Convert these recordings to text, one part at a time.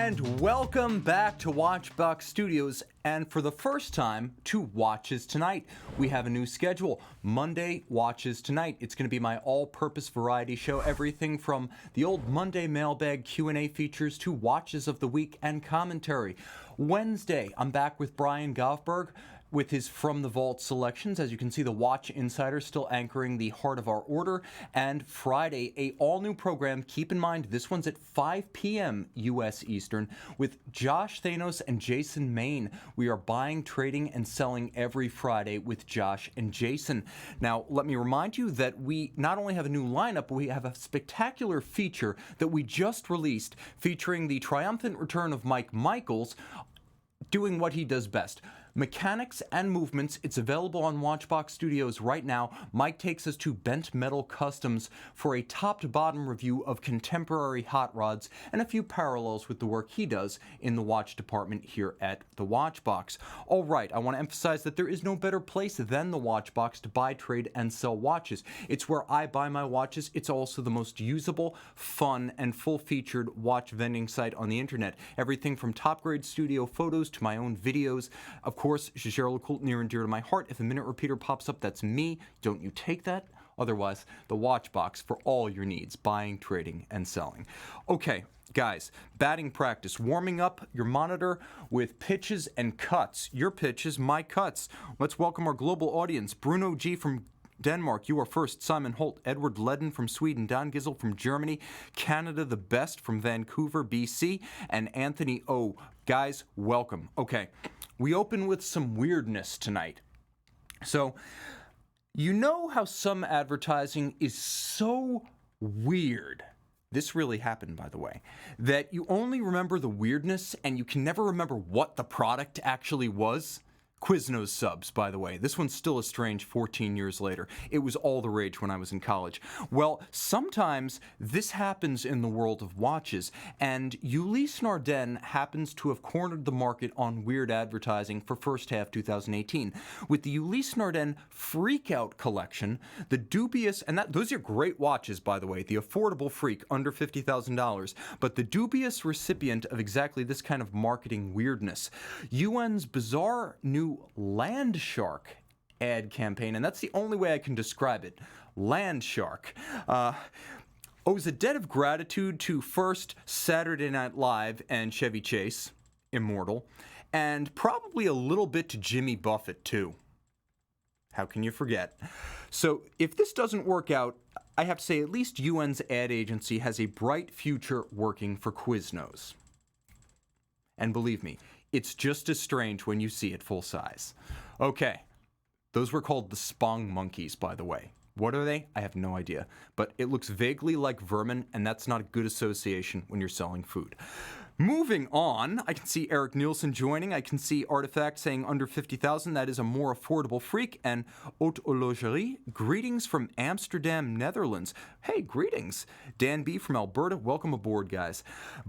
And welcome back to Watchbox Studios, and for the first time to Watches Tonight. We have a new schedule. Monday, Watches Tonight. It's going to be my all-purpose variety show, everything from the old Monday mailbag Q&A features to Watches of the Week and commentary. Wednesday, I'm back with Brian Govberg with his From the Vault selections. As you can see, the Watch Insider still anchoring the heart of our order. And Friday, a all-new program. Keep in mind, this one's at 5 p.m. U.S. Eastern with Josh Thanos and Jason Main. We are buying, trading, and selling every Friday with Josh and Jason. Now, let me remind you that we not only have a new lineup, but we have a spectacular feature that we just released featuring the triumphant return of Mike Michaels doing what he does best. Mechanics and movements. It's available on Watchbox Studios right now. Mike takes us to Bent Metal Customs for a top-to-bottom review of contemporary hot rods and a few parallels with the work he does in the watch department here at the Watchbox. All right, I want to emphasize that there is no better place than the Watchbox to buy, trade, and sell watches. It's where I buy my watches. It's also the most usable, fun, and full-featured watch vending site on the internet. Everything from top-grade studio photos to my own videos. Of course, Shishero Lecoult, near and dear to my heart. If a minute repeater pops up, that's me. Don't you take that? Otherwise, the Watchbox for all your needs, buying, trading, and selling. Okay, guys, batting practice. Warming up your monitor with pitches and cuts. Your pitches, my cuts. Let's welcome our global audience. Bruno G. from Denmark, you are first. Simon Holt, Edward Ledden from Sweden, Don Gizzle from Germany, Canada the Best from Vancouver, BC, and Anthony O. Guys, welcome. Okay, we open with some weirdness tonight. So, you know how some advertising is so weird, this really happened, by the way, that you only remember the weirdness and you can never remember what the product actually was? Quiznos subs, by the way. This one's still a strange 14 years later. It was all the rage when I was in college. Well, sometimes this happens in the world of watches, and Ulysse Nardin happens to have cornered the market on weird advertising for first half 2018. With the Ulysse Nardin Freak Out collection, the dubious, and those are great watches, by the way, the affordable Freak, under $50,000, but the dubious recipient of exactly this kind of marketing weirdness. UN's bizarre new Landshark ad campaign, and that's the only way I can describe it. Landshark owes a debt of gratitude to first Saturday Night Live and Chevy Chase, immortal, and probably a little bit to Jimmy Buffett too. How can you forget? So if this doesn't work out, I have to say at least UN's ad agency has a bright future working for Quiznos. And believe me, it's just as strange when you see it full size. Okay, those were called the Sprung monkeys, by the way. What are they? I have no idea. But it looks vaguely like vermin, and that's not a good association when you're selling food. Moving on, I can see Eric Nielsen joining. I can see Artifact saying under 50,000. That is a more affordable Freak. And Haute Horlogerie, greetings from Amsterdam, Netherlands. Hey, greetings. Dan B. from Alberta, welcome aboard, guys.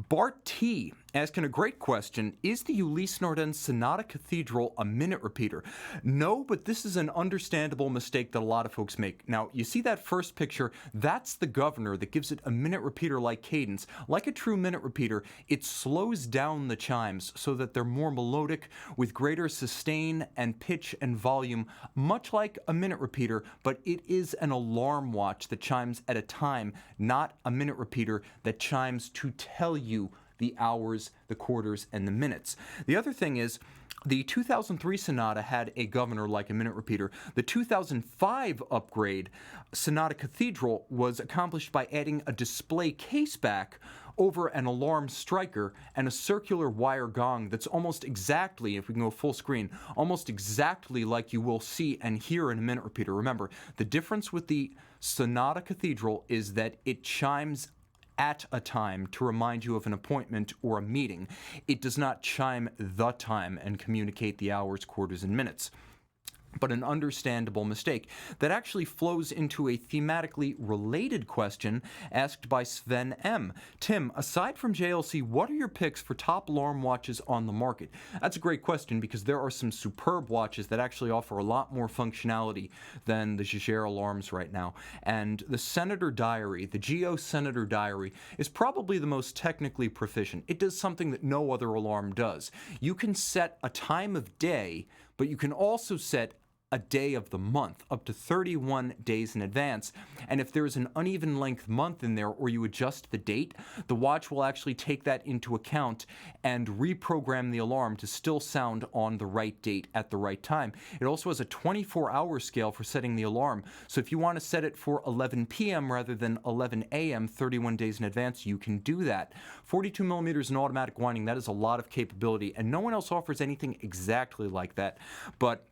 Bart T. asking a great question. Is the Ulysse Nardin Sonata Cathedral a minute repeater? No, but this is an understandable mistake that a lot of folks make. Now, you see that first picture? That's the governor that gives it a minute repeater-like cadence. Like a true minute repeater, it slows down the chimes so that they're more melodic with greater sustain and pitch and volume, much like a minute repeater, but it is an alarm watch that chimes at a time, not a minute repeater that chimes to tell you the hours, the quarters, and the minutes. The other thing is, the 2003 Sonata had a governor like a minute repeater. The 2005 upgrade, Sonata Cathedral, was accomplished by adding a display case back over an alarm striker and a circular wire gong that's almost exactly, if we can go full screen, almost exactly like you will see and hear in a minute repeater. Remember, the difference with the Sonata Cathedral is that it chimes at a time to remind you of an appointment or a meeting. It does not chime the time and communicate the hours, quarters, and minutes. but an understandable mistake that actually flows into a thematically related question asked by Sven M. Tim, aside from JLC, what are your picks for top alarm watches on the market? That's a great question because there are some superb watches that actually offer a lot more functionality than the Jaquet alarms right now. And the Senator Diary, the Geo Senator Diary, is probably the most technically proficient. It does something that no other alarm does. You can set a time of day, but you can also set a day of the month, up to 31 days in advance. And if there's an uneven length month in there or you adjust the date, the watch will actually take that into account and reprogram the alarm to still sound on the right date at the right time. It also has a 24-hour scale for setting the alarm. So if you want to set it for 11 p.m. rather than 11 a.m. 31 days in advance, you can do that. 42 millimeters in automatic winding, that is a lot of capability, and no one else offers anything exactly like that. But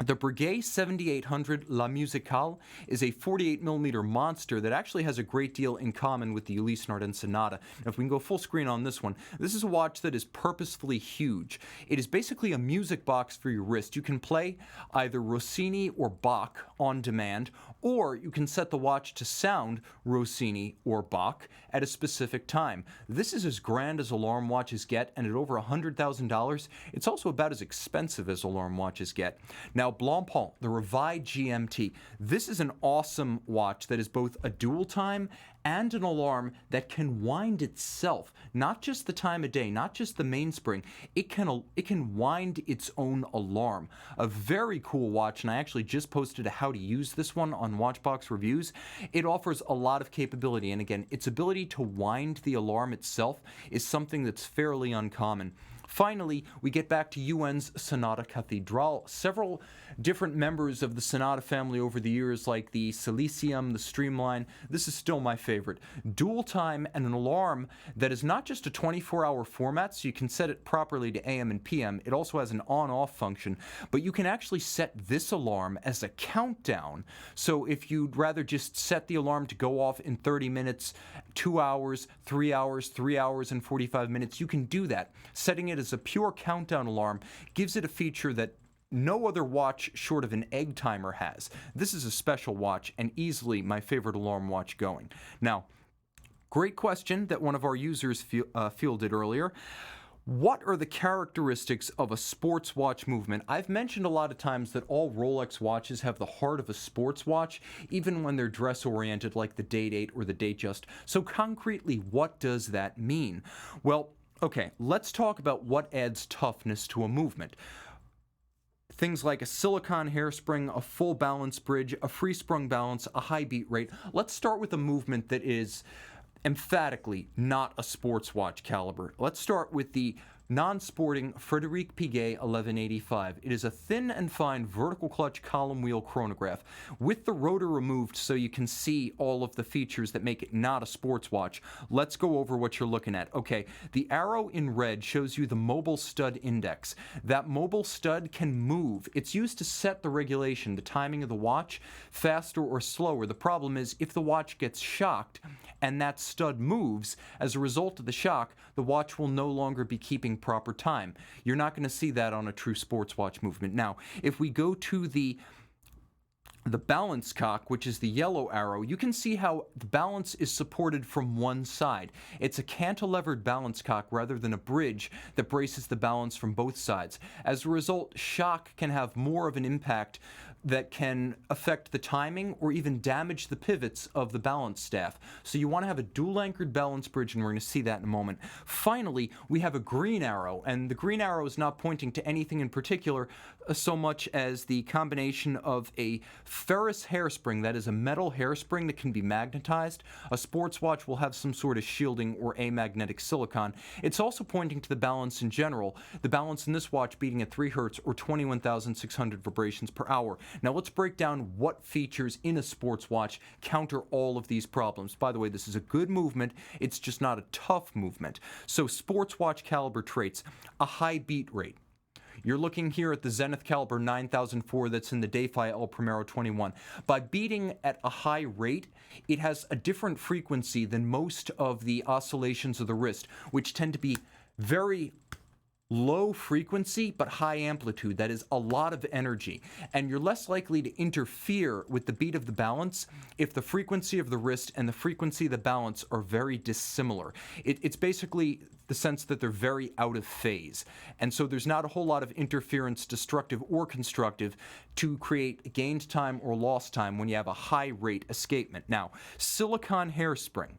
the Breguet 7800 La Musicale is a 48mm monster that actually has a great deal in common with the Ulysse Nardin Sonata. Now, if we can go full screen on this one, this is a watch that is purposefully huge. It is basically a music box for your wrist. You can play either Rossini or Bach on demand, or you can set the watch to sound Rossini or Bach at a specific time. This is as grand as alarm watches get, and at over $100,000, it's also about as expensive as alarm watches get. Now, Blancpain, the Revi GMT. This is an awesome watch that is both a dual time and an alarm that can wind itself. Not just the time of day, not just the mainspring. It can wind its own alarm. A very cool watch, and I actually just posted a how to use this one on Watchbox Reviews. It offers a lot of capability, and again, its ability to wind the alarm itself is something that's fairly uncommon. Finally, we get back to UN's Sonata Cathedral. Several different members of the Sonata family over the years, like the Silicium, the Streamline. This is still my favorite. Dual time and an alarm that is not just a 24-hour format, so you can set it properly to AM and PM. It also has an on-off function, but you can actually set this alarm as a countdown. So if you'd rather just set the alarm to go off in 30 minutes, 2 hours, 3 hours, 3 hours and 45 minutes, you can do that. Setting it as a pure countdown alarm gives it a feature that no other watch short of an egg timer has. This is a special watch and easily my favorite alarm watch going. Now, great question that one of our users fielded earlier. What are the characteristics of a sports watch movement? I've mentioned a lot of times that all Rolex watches have the heart of a sports watch, even when they're dress-oriented like the Date 8 or the Datejust. So concretely, what does that mean? Well, okay, let's talk about what adds toughness to a movement. Things like a silicone hairspring, a full balance bridge, a free sprung balance, a high beat rate. Let's start with a movement that is emphatically not a sports watch caliber. Let's start with the non-sporting Frederique Pj 1185. It is a thin and fine vertical clutch column wheel chronograph with the rotor removed so you can see all of the features that make it not a sports watch. Let's go over what you're looking at. Okay, the arrow in red shows you the mobile stud index. That mobile stud can move. It's used to set the regulation, the timing of the watch, faster or slower. The problem is if the watch gets shocked and that stud moves, as a result of the shock, the watch will no longer be keeping proper time. You're not going to see that on a true sports watch movement. Now, if we go to the balance cock, which is the yellow arrow, you can see how the balance is supported from one side. It's a cantilevered balance cock rather than a bridge that braces the balance from both sides. As a result, shock can have more of an impact that can affect the timing or even damage the pivots of the balance staff. So you want to have a dual anchored balance bridge, and we're going to see that in a moment. Finally, we have a green arrow, and the green arrow is not pointing to anything in particular so much as the combination of a ferrous hairspring, that is a metal hairspring that can be magnetized. A sports watch will have some sort of shielding or amagnetic silicon. It's also pointing to the balance in general. The balance in this watch beating at 3 Hz or 21,600 vibrations per hour. Now let's break down what features in a sports watch counter all of these problems. By the way, this is a good movement. It's just not a tough movement. So sports watch caliber traits: a high beat rate. You're looking here at the Zenith Calibre 9004 that's in the Dayfi El Primero 21. By beating at a high rate, it has a different frequency than most of the oscillations of the wrist, which tend to be very low frequency but high amplitude. That is a lot of energy. And you're less likely to interfere with the beat of the balance if the frequency of the wrist and the frequency of the balance are very dissimilar. It's basically the sense that they're very out of phase. And so there's not a whole lot of interference, destructive or constructive, to create gained time or lost time when you have a high rate escapement. Now, silicon hairspring,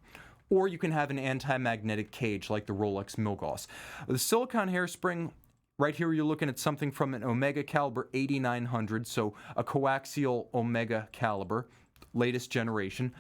or you can have an anti-magnetic cage like the Rolex Milgauss. The silicon hairspring, right here you're looking at something from an Omega Calibre 8900, so a coaxial Omega caliber, latest generation.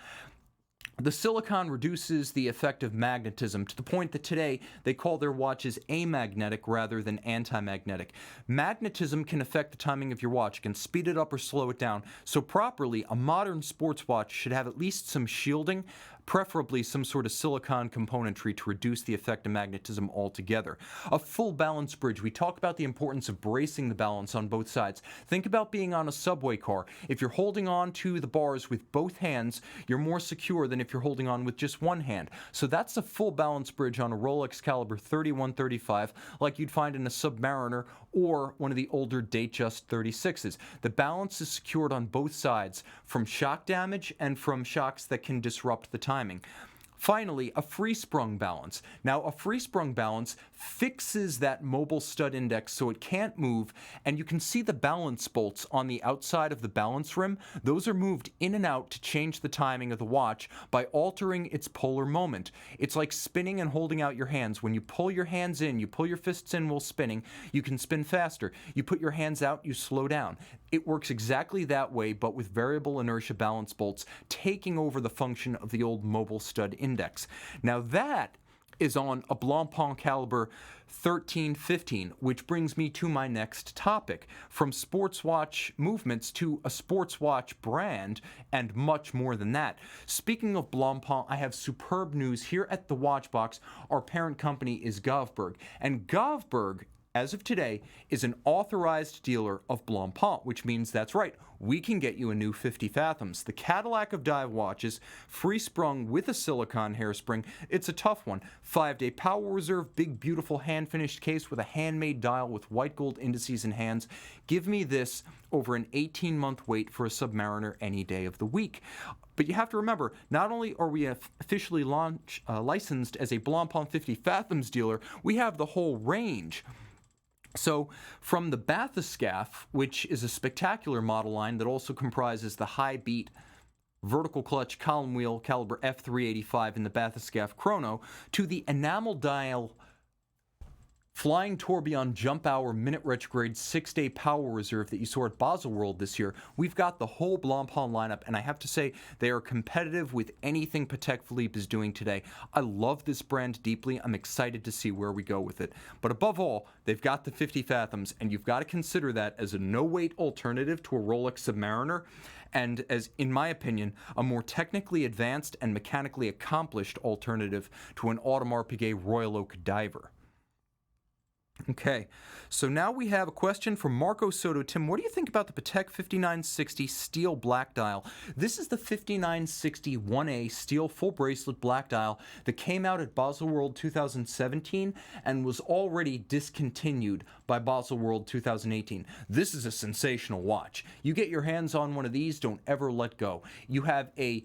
The silicon reduces the effect of magnetism to the point that today they call their watches amagnetic rather than anti-magnetic. Magnetism can affect the timing of your watch. It can speed it up or slow it down. So properly, a modern sports watch should have at least some shielding, preferably some sort of silicon componentry to reduce the effect of magnetism altogether. A full balance bridge. We talk about the importance of bracing the balance on both sides. Think about being on a subway car. If you're holding on to the bars with both hands, you're more secure than if you're holding on with just one hand. So that's a full balance bridge on a Rolex Calibre 3135, like you'd find in a Submariner or one of the older Datejust 36s. The balance is secured on both sides from shock damage and from shocks that can disrupt the timing. Finally, a free sprung balance. Now, a free sprung balance fixes that mobile stud index so it can't move, and you can see the balance bolts on the outside of the balance rim. Those are moved in and out to change the timing of the watch by altering its polar moment. It's like spinning and holding out your hands. When you pull your hands in, you pull your fists in while spinning, you can spin faster. You put your hands out, you slow down. It works exactly that way, but with variable inertia balance bolts taking over the function of the old mobile stud index. Now that is on a Blancpain caliber 1315, which brings me to my next topic. From sports watch movements to a sports watch brand and much more than that. Speaking of Blancpain, I have superb news here at the Watch Box. Our parent company is Govberg, and Govberg, as of today, is an authorized dealer of Blancpain, which means that's right, we can get you a new 50 Fathoms. The Cadillac of dive watches, free sprung with a silicon hairspring. It's a tough one. 5-day power reserve, big beautiful hand-finished case with a handmade dial with white gold indices and hands. Give me this over an 18-month wait for a Submariner any day of the week. But you have to remember, not only are we officially licensed as a Blancpain 50 Fathoms dealer, we have the whole range. So from the Bathyscaphe, which is a spectacular model line that also comprises the high beat vertical clutch column wheel caliber F385 in the Bathyscaphe Chrono, to the enamel dial Flying Tourbillon Jump Hour Minute Retrograde 6-day power reserve that you saw at Baselworld this year, we've got the whole Blancpain lineup, and I have to say they are competitive with anything Patek Philippe is doing today. I love this brand deeply. I'm excited to see where we go with it. But above all, they've got the 50 Fathoms, and you've got to consider that as a no-weight alternative to a Rolex Submariner, and as, in my opinion, a more technically advanced and mechanically accomplished alternative to an Audemars Piguet Royal Oak diver. Okay, so now we have a question from Marco Soto. Tim, what do you think about the Patek 5960 steel black dial? This is the 5960 1A steel full bracelet black dial that came out at Baselworld 2017 and was already discontinued by Baselworld 2018. This is a sensational watch. You get your hands on one of these, don't ever let go. You have a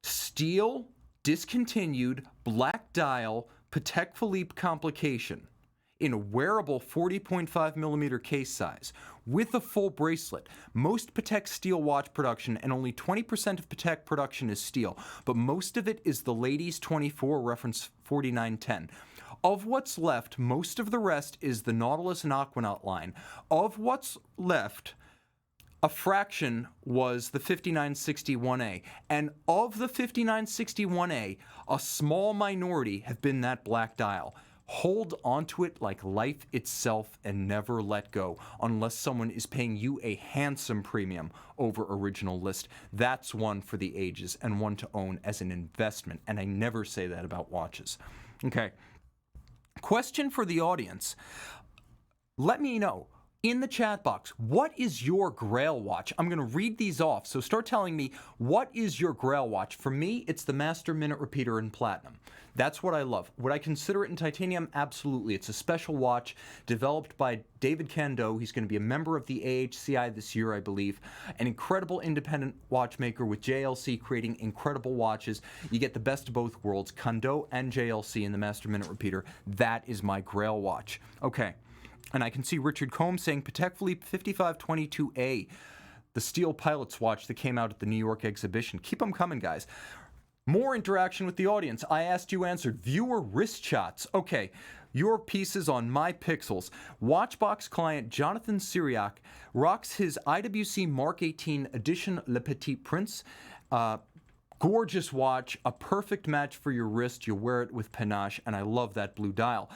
steel, discontinued, black dial Patek Philippe complication in a wearable 40.5 millimeter case size with a full bracelet. Most Patek steel watch production, and only 20% of Patek production is steel, but most of it is the Ladies 24 reference 4910. Of what's left, most of the rest is the Nautilus and Aquanaut line. Of what's left, a fraction was the 5960-1A, and of the 5960-1A, a small minority have been that black dial. Hold onto it like life itself and never let go, unless someone is paying you a handsome premium over original list. That's one for the ages and one to own as an investment, and I never say that about watches. Okay, question for the audience. Let me know, in the chat box, what is your Grail watch? I'm going to read these off, so start telling me, what is your Grail watch? For me, it's the Master Minute Repeater in platinum. That's what I love. Would I consider it in titanium? Absolutely. It's a special watch developed by David Kando. He's going to be a member of the AHCI this year, I believe. An incredible independent watchmaker with JLC creating incredible watches. You get the best of both worlds, Kando and JLC in the Master Minute Repeater. That is my Grail watch. Okay. And I can see Richard Combs saying Patek Philippe 5522A, the steel pilot's watch that came out at the New York exhibition. Keep them coming, guys. More interaction with the audience. I asked, you answered. Viewer wrist shots. Okay, your pieces on my pixels. Watchbox client Jonathan Syriac rocks his IWC Mark 18 edition Le Petit Prince. Gorgeous watch, a perfect match for your wrist. You'll wear it with panache, and I love that blue dial.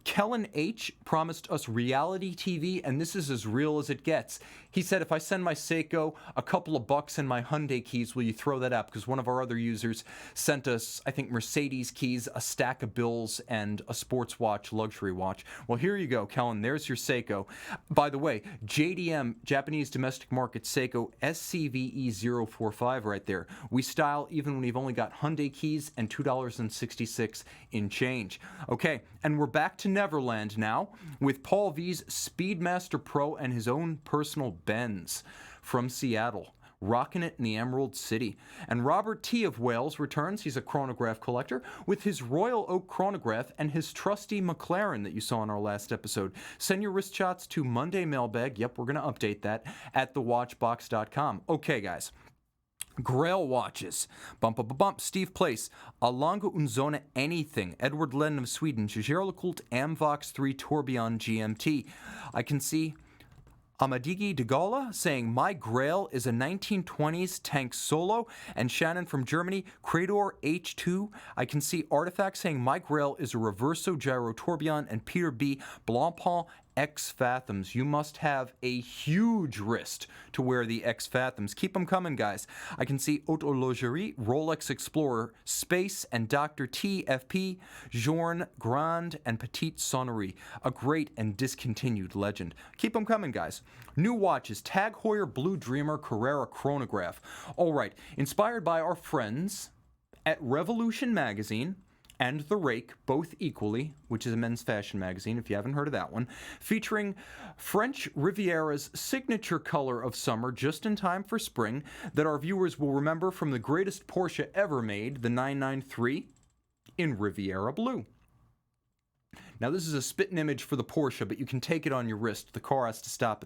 Kellen H. promised us reality TV, and this is as real as it gets. He said, if I send my Seiko a couple of bucks and my Hyundai keys, will you throw that up? Because one of our other users sent us, I think, Mercedes keys, a stack of bills, and a sports watch, luxury watch. Well, here you go, Kellen. There's your Seiko. By the way, JDM, Japanese Domestic Market Seiko, SCVE045 right there. We style even when we've only got Hyundai keys and $2.66 in change. Okay, and we're back to Neverland now with Paul V's Speedmaster Pro and his own personal Benz from Seattle, rocking it in the Emerald City. And Robert T. of Wales returns. He's a chronograph collector with his Royal Oak chronograph and his trusty McLaren that you saw in our last episode. Send your wrist shots to Monday Mailbag. Yep, we're going to update that at thewatchbox.com. Okay, guys. Grail watches. Bump, bump, bump. Steve Place. Alanga Unzona Anything. Edward Lennon of Sweden. Jagerlekult Amvox 3 Tourbillon GMT. I can see Amadigi Degala saying, my Grail is a 1920s tank solo. And Shannon from Germany, Crador H2. I can see Artifact saying, my Grail is a Reverso Gyro Tourbillon. And Peter B. Blancpain X Fathoms. You must have a huge wrist to wear the X Fathoms. Keep them coming, guys. I can see Autologerie, Rolex Explorer, Space, and Dr. T, FP, Journe, Grande, and Petite Sonnerie. A great and discontinued legend. Keep them coming, guys. New watches, Tag Heuer Blue Dreamer Carrera Chronograph. All right, inspired by our friends at Revolution Magazine and The Rake, both equally, which is a men's fashion magazine, if you haven't heard of that one, featuring French Riviera's signature color of summer just in time for spring that our viewers will remember from the greatest Porsche ever made, the 993, in Riviera Blue. Now, this is a spitting image for the Porsche, but you can take it on your wrist. The car has to stop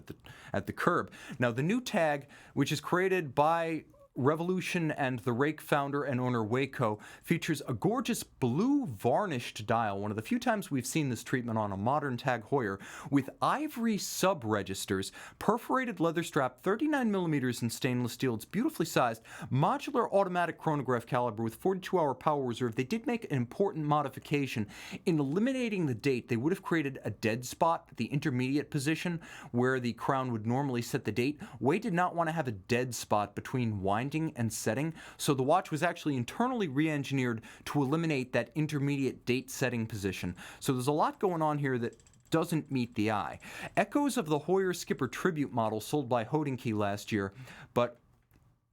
at the curb. Now, the new tag, which is created by Revolution and the Rake founder and owner Waco, features a gorgeous blue varnished dial, one of the few times we've seen this treatment on a modern Tag Heuer, with ivory sub-registers, perforated leather strap, 39mm in stainless steel. It's beautifully sized, modular automatic chronograph caliber with 42-hour power reserve. They did make an important modification. In eliminating the date, they would have created a dead spot at the intermediate position where the crown would normally set the date. Way did not want to have a dead spot between winding and setting, so the watch was actually internally re-engineered to eliminate that intermediate date setting position. So there's a lot going on here that doesn't meet the eye. Echoes of the Heuer Skipper Tribute model sold by Hodinkey last year, but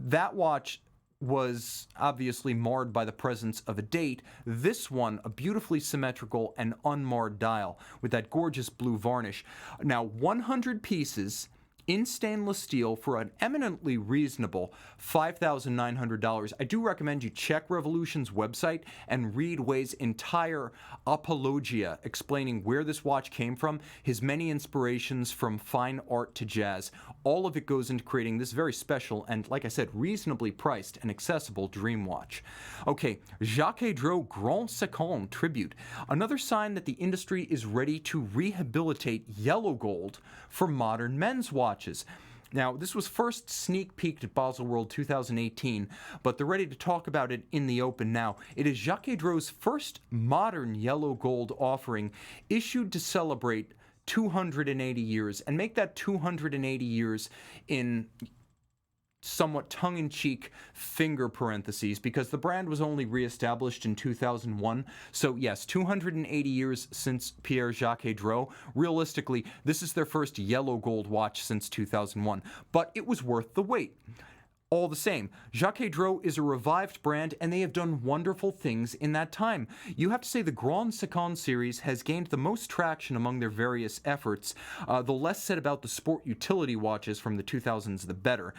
that watch was obviously marred by the presence of a date. This one, a beautifully symmetrical and unmarred dial with that gorgeous blue varnish. Now, 100 pieces in stainless steel for an eminently reasonable $5,900. I do recommend you check Revolution's website and read Wei's entire apologia explaining where this watch came from, his many inspirations from fine art to jazz. All of it goes into creating this very special and, like I said, reasonably priced and accessible dream watch. Okay, Jaquet Droz Grande Seconde Tribute. Another sign that the industry is ready to rehabilitate yellow gold for modern men's watches. Now, this was first sneak peeked at Basel World 2018, but they're ready to talk about it in the open now. It is Jaquet Droz's first modern yellow gold offering, issued to celebrate 280 years, and make that 280 years in somewhat tongue-in-cheek finger parentheses because the brand was only re-established in 2001. So yes, 280 years since Pierre Jaquet Droz. Realistically, this is their first yellow gold watch since 2001, but it was worth the wait. All the same, Jaquet Droz is a revived brand and they have done wonderful things in that time. You have to say the Grande Seconde series has gained the most traction among their various efforts. The less said about the sport utility watches from the 2000s, the better.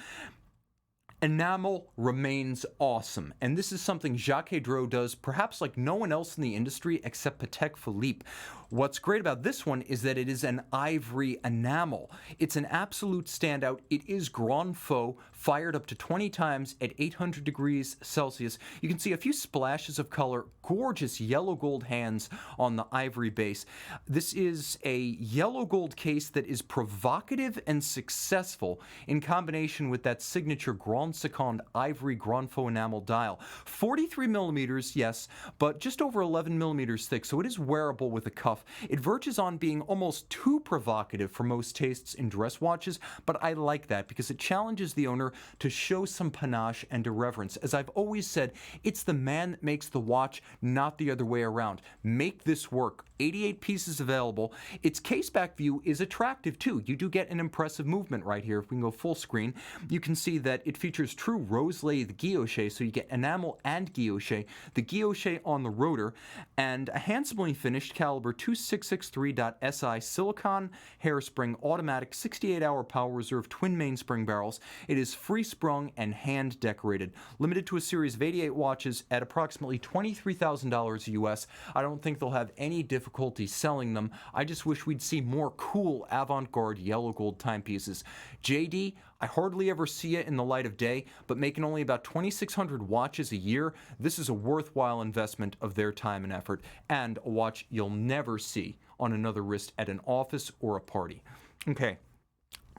Enamel remains awesome, and this is something Jaquet Droz does perhaps like no one else in the industry except Patek Philippe. What's great about this one is that it is an ivory enamel. It's an absolute standout. It is Grand Faux, fired up to 20 times at 800 degrees Celsius. You can see a few splashes of color, gorgeous yellow gold hands on the ivory base. This is a yellow gold case that is provocative and successful in combination with that signature Grande Seconde ivory Grand Faux enamel dial. 43 millimeters, yes, but just over 11 millimeters thick, so it is wearable with a cuff. It verges on being almost too provocative for most tastes in dress watches, but I like that because it challenges the owner to show some panache and irreverence. As I've always said, it's the man that makes the watch, not the other way around. Make this work. 88 pieces available. Its case back view is attractive too. You do get an impressive movement right here. If we can go full screen, you can see that it features true rose lathe guilloche, so you get enamel and guilloche, the guilloche on the rotor, and a handsomely finished caliber 2663.SI silicon hairspring automatic 68-hour power reserve twin mainspring barrels. It is free sprung and hand decorated. Limited to a series of 88 watches at approximately $23,000 US. I don't think they'll have any difficulty selling them. I just wish we'd see more cool avant-garde yellow gold timepieces. JD, I hardly ever see it in the light of day, but making only about 2,600 watches a year, this is a worthwhile investment of their time and effort, and a watch you'll never see on another wrist at an office or a party. Okay,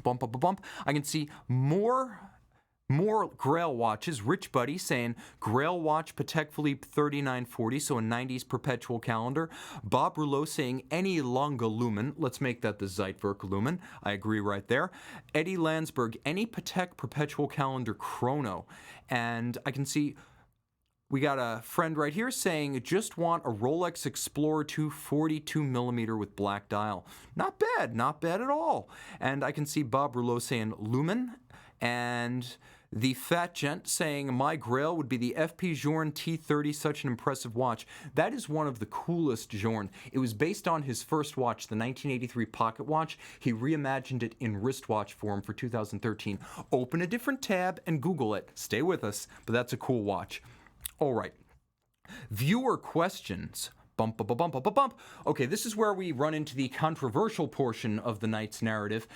bump, bump, bump. I can see more Grail watches. Rich Buddy saying Grail watch Patek Philippe 3940, so a 90s perpetual calendar. Bob Rouleau saying any Longa Lumen. Let's make that the Zeitwerk Lumen. I agree right there. Eddie Landsberg, any Patek perpetual calendar chrono. And I can see we got a friend right here saying, just want a Rolex Explorer 2 42mm with black dial. Not bad at all. And I can see Bob Rouleau saying Lumen, and the Fat Gent saying, my Grail would be the FP Journe T30, such an impressive watch. That is one of the coolest Journe. It was based on his first watch, the 1983 pocket watch. He reimagined it in wristwatch form for 2013. Open a different tab and Google it. Stay with us, but that's a cool watch. All right. Viewer questions. Bump, bump, bump, bump, bump. Okay, this is where we run into the controversial portion of the night's narrative.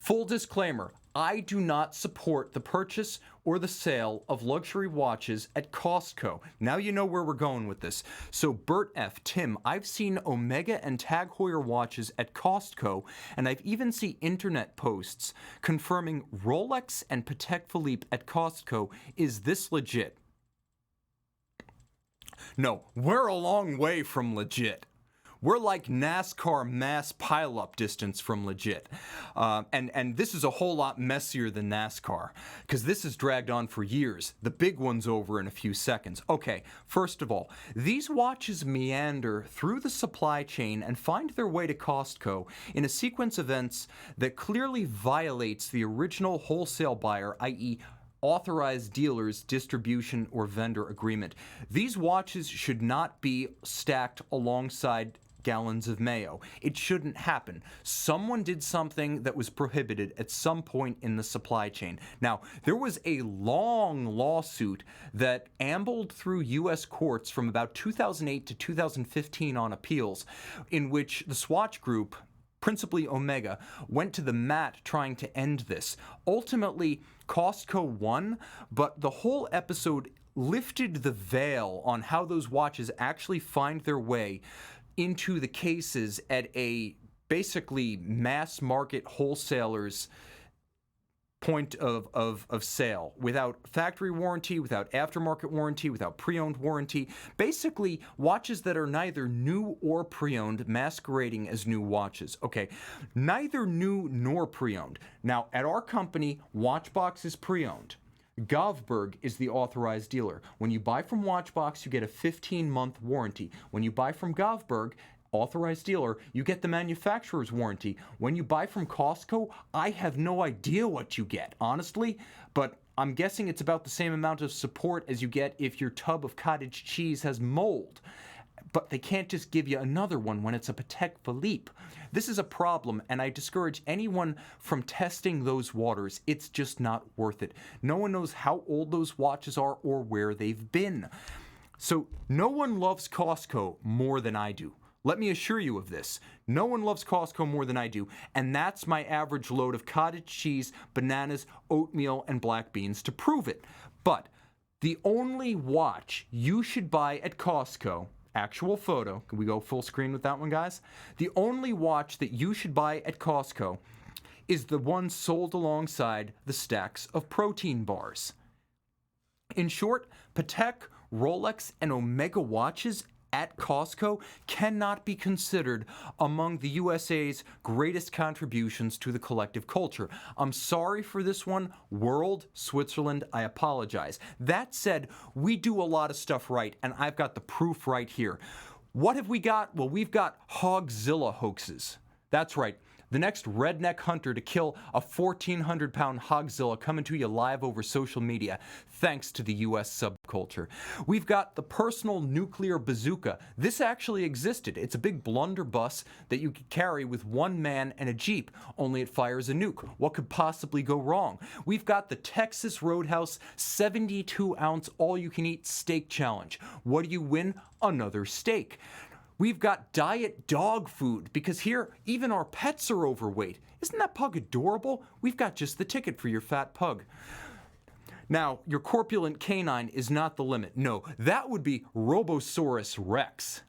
Full disclaimer, I do not support the purchase or the sale of luxury watches at Costco. Now you know where we're going with this. So Bert F., Tim, I've seen Omega and Tag Heuer watches at Costco, and I've even seen internet posts confirming Rolex and Patek Philippe at Costco. Is this legit? No, we're a long way from legit. We're like NASCAR mass pileup distance from legit. And this is a whole lot messier than NASCAR, because this has dragged on for years. The big one's over in a few seconds. Okay, first of all, these watches meander through the supply chain and find their way to Costco in a sequence of events that clearly violates the original wholesale buyer, i.e., authorized dealers, distribution, or vendor agreement. These watches should not be stacked alongside gallons of mayo. It shouldn't happen. Someone did something that was prohibited at some point in the supply chain. Now, there was a long lawsuit that ambled through U.S. courts from about 2008 to 2015 on appeals, in which the Swatch Group, principally Omega, went to the mat trying to end this. Ultimately, Costco won, but the whole episode lifted the veil on how those watches actually find their way into the cases at a basically mass market wholesalers point of sale, without factory warranty, without aftermarket warranty, without pre-owned warranty. Basically, watches that are neither new or pre-owned masquerading as new watches. Okay, neither new nor pre-owned. Now, at our company, Watchbox is pre-owned. Govberg is the authorized dealer. When you buy from Watchbox, you get a 15-month warranty. When you buy from Govberg, authorized dealer, you get the manufacturer's warranty. When you buy from Costco, I have no idea what you get, honestly, but I'm guessing it's about the same amount of support as you get if your tub of cottage cheese has mold. But they can't just give you another one when it's a Patek Philippe. This is a problem, and I discourage anyone from testing those waters. It's just not worth it. No one knows how old those watches are or where they've been. So no one loves Costco more than I do. Let me assure you of this. No one loves Costco more than I do, and that's my average load of cottage cheese, bananas, oatmeal, and black beans to prove it. But the only watch you should buy at Costco, actual photo, can we go full screen with that one, guys? The only watch that you should buy at Costco is the one sold alongside the stacks of protein bars. In short, Patek, Rolex, and Omega watches at Costco cannot be considered among the USA's greatest contributions to the collective culture. I'm sorry for this one, world, Switzerland, I apologize. That said, we do a lot of stuff right, and I've got the proof right here. What have we got? Well, we've got Hogzilla Hoaxes. That's right. The next redneck hunter to kill a 1,400-pound Hogzilla coming to you live over social media, thanks to the U.S. subculture. We've got the personal nuclear bazooka. This actually existed. It's a big blunderbuss that you could carry with one man and a Jeep, only it fires a nuke. What could possibly go wrong? We've got the Texas Roadhouse 72-ounce all-you-can-eat steak challenge. What do you win? Another steak. We've got diet dog food, because here, even our pets are overweight. Isn't that pug adorable? We've got just the ticket for your fat pug. Now, your corpulent canine is not the limit. No, that would be Robosaurus Rex.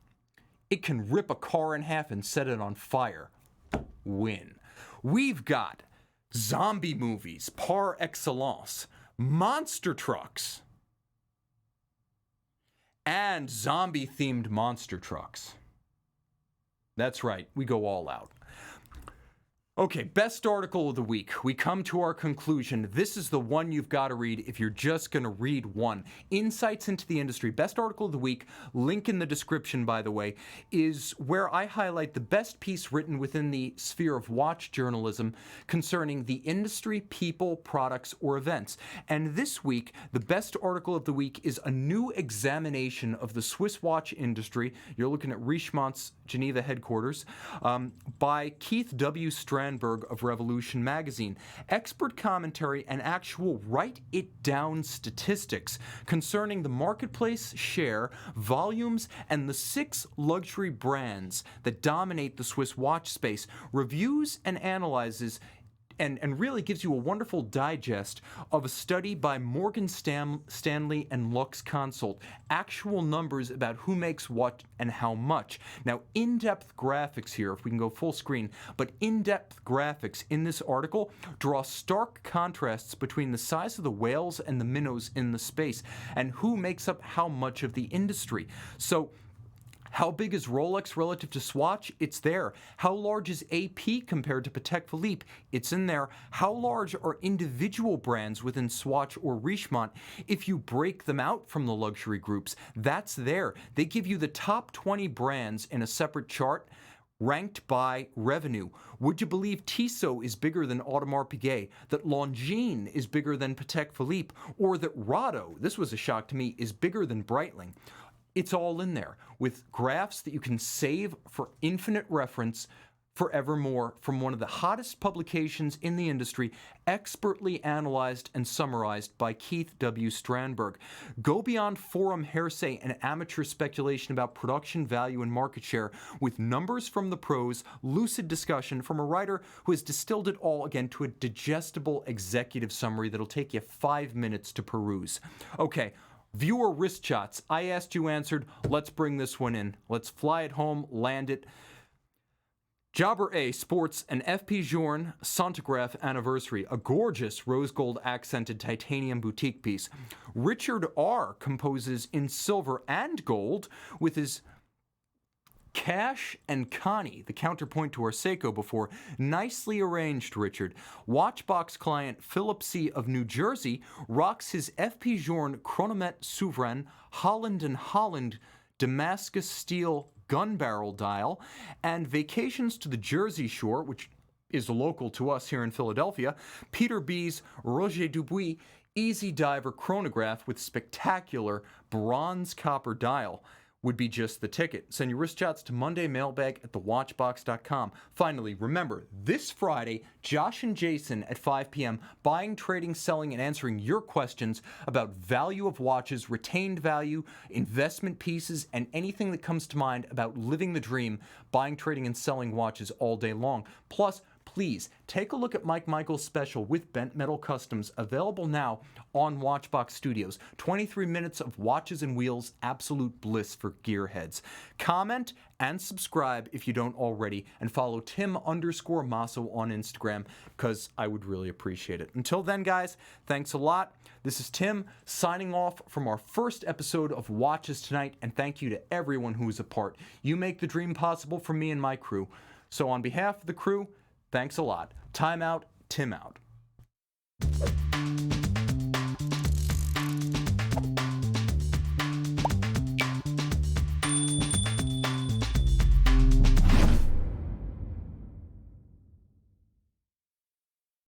It can rip a car in half and set it on fire. Win. We've got zombie movies par excellence, monster trucks, and zombie-themed monster trucks. That's right, we go all out. Okay, best article of the week. We come to our conclusion. This is the one you've got to read if you're just going to read one. Insights into the industry. Best article of the week, link in the description, by the way, is where I highlight the best piece written within the sphere of watch journalism concerning the industry, people, products, or events. And this week, the best article of the week is a new examination of the Swiss watch industry. You're looking at Richemont's Geneva headquarters, by Keith W. Strandberg of Revolution magazine. Expert commentary and actual write-it-down statistics concerning the marketplace share, volumes, and the 6 luxury brands that dominate the Swiss watch space. Reviews and analyzes and really gives you a wonderful digest of a study by Morgan Stanley and LuxeConsult. Actual numbers about who makes what and how much. Now, in-depth graphics here, if we can go full screen, but in-depth graphics in this article draw stark contrasts between the size of the whales and the minnows in the space, and who makes up how much of the industry. So, how big is Rolex relative to Swatch? It's there. How large is AP compared to Patek Philippe? It's in there. How large are individual brands within Swatch or Richemont? If you break them out from the luxury groups, that's there. They give you the top 20 brands in a separate chart, ranked by revenue. Would you believe Tissot is bigger than Audemars Piguet, that Longines is bigger than Patek Philippe, or that Rado, this was a shock to me, is bigger than Breitling? It's all in there with graphs that you can save for infinite reference forevermore from one of the hottest publications in the industry, expertly analyzed and summarized by Keith W. Strandberg. Go beyond forum hearsay and amateur speculation about production value and market share with numbers from the pros, lucid discussion from a writer who has distilled it all again to a digestible executive summary that'll take you 5 minutes to peruse. Okay. Viewer wrist shots. I asked, you answered. Let's bring this one in. Let's fly it home, land it. Jobber A sports an FP Journe Sonograph anniversary, a gorgeous rose gold accented titanium boutique piece. Richard R composes in silver and gold with his Cash and Connie, the counterpoint to our Seiko before. Nicely arranged, Richard. Watchbox client Philip C. of New Jersey rocks his FP Journe Chronomet Souverain Holland and Holland Damascus steel gun barrel dial, and vacations to the Jersey Shore, which is local to us here in Philadelphia, Peter B's Roger Dubuis Easy Diver Chronograph with spectacular bronze copper dial would be just the ticket. Send your wrist shots to mondaymailbag@thewatchbox.com. Finally, remember, this Friday, Josh and Jason at 5 p.m., buying, trading, selling, and answering your questions about value of watches, retained value, investment pieces, and anything that comes to mind about living the dream, buying, trading, and selling watches all day long. Plus, please take a look at Mike Michael's special with Bent Metal Customs, available now on Watchbox Studios. 23 minutes of watches and wheels, absolute bliss for gearheads. Comment and subscribe if you don't already, and follow Tim_Mosso on Instagram, because I would really appreciate it. Until then, guys, thanks a lot. This is Tim signing off from our first episode of Watches Tonight, and thank you to everyone who is a part. You make the dream possible for me and my crew. So on behalf of the crew, thanks a lot. Time out, Tim out.